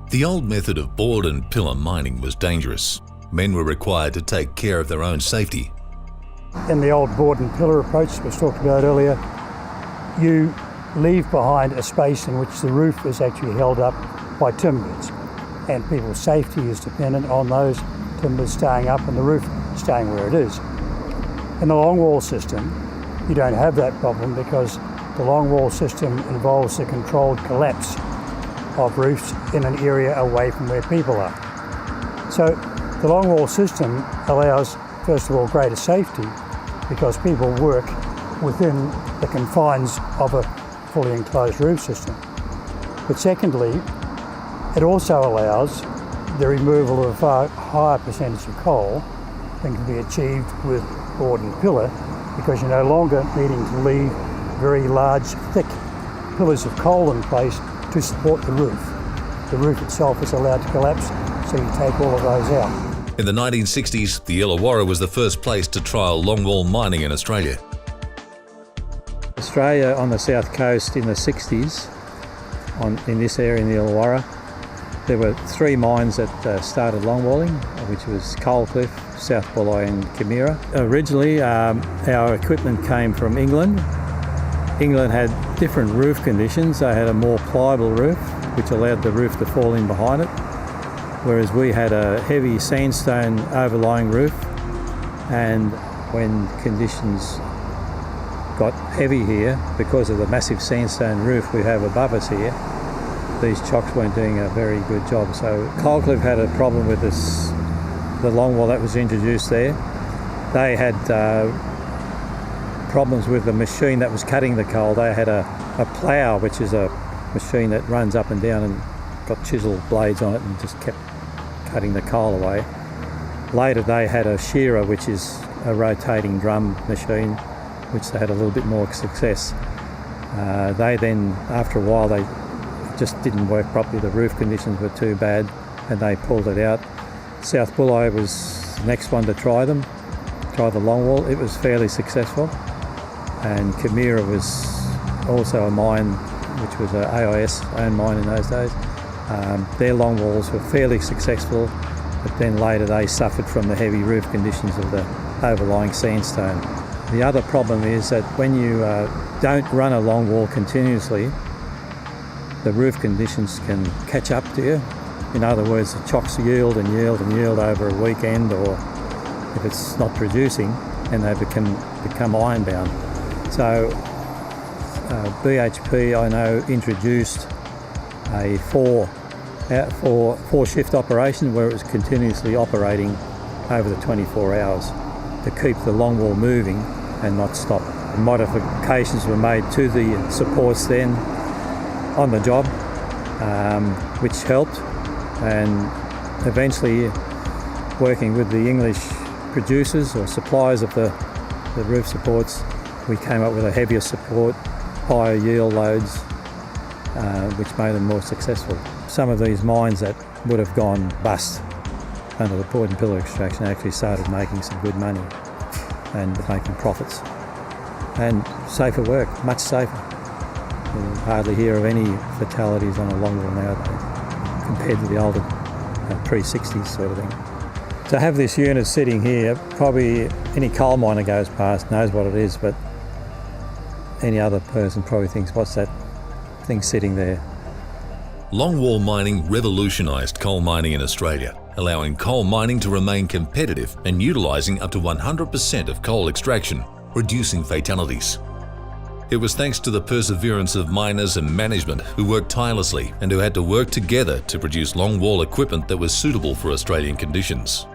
The old method of board and pillar mining was dangerous. Men were required to take care of their own safety. In the old board and pillar approach that was talked about earlier, you leave behind a space in which the roof is actually held up by timbers, and people's safety is dependent on those timbers staying up and the roof staying where it is. In the Longwall system, you don't have that problem because the Longwall system involves the controlled collapse of roofs in an area away from where people are. So the Longwall system allows, first of all, greater safety because people work within the confines of a fully enclosed roof system. But secondly, it also allows the removal of a far higher percentage of coal than can be achieved with board and pillar because you're no longer needing to leave very large, thick pillars of coal in place to support the roof. The roof itself is allowed to collapse, so you take all of those out. In the 1960s, the Illawarra was the first place to trial longwall mining in Australia. Australia on the south coast in the 60s, in this area in the Illawarra, there were three mines that started longwalling, which was Coalcliff, South Bulli and Kimera. Originally, our equipment came from England. England had different roof conditions. They had a more pliable roof, which allowed the roof to fall in behind it, whereas we had a heavy sandstone overlying roof, and when conditions got heavy here, because of the massive sandstone roof we have above us here, these chocks weren't doing a very good job. So Coalcliff had a problem with this, the longwall that was introduced there. They had problems with the machine that was cutting the coal. They had a plough, which is a machine that runs up and down and got chisel blades on it and just kept cutting the coal away. Later they had a shearer, which is a rotating drum machine, which they had a little bit more success. They then, after a while, they just didn't work properly. The roof conditions were too bad and they pulled it out. South Bulli was the next one to try the longwall. It was fairly successful. And Kimera was also a mine, which was an AIS owned mine in those days. Their longwalls were fairly successful, but then later they suffered from the heavy roof conditions of the overlying sandstone. The other problem is that when you don't run a longwall continuously, the roof conditions can catch up to you. In other words, the chocks yield and yield and yield over a weekend, or if it's not producing, and they become iron-bound. So BHP, I know, introduced a four-shift operation where it was continuously operating over the 24 hours to keep the longwall moving and not stop. Modifications were made to the supports then on the job, which helped, and eventually working with the English producers or suppliers of the roof supports, we came up with a heavier support, higher yield loads, which made them more successful. Some of these mines that would have gone bust under the board and pillar extraction actually started making some good money and making profits. And safer work, much safer. You hardly hear of any fatalities on a longwall nowadays compared to the older pre-60s sort of thing. To have this unit sitting here, probably any coal miner goes past knows what it is, but any other person probably thinks, what's that thing sitting there? Longwall mining revolutionised coal mining in Australia, allowing coal mining to remain competitive and utilising up to 100% of coal extraction, reducing fatalities. It was thanks to the perseverance of miners and management who worked tirelessly and who had to work together to produce longwall equipment that was suitable for Australian conditions.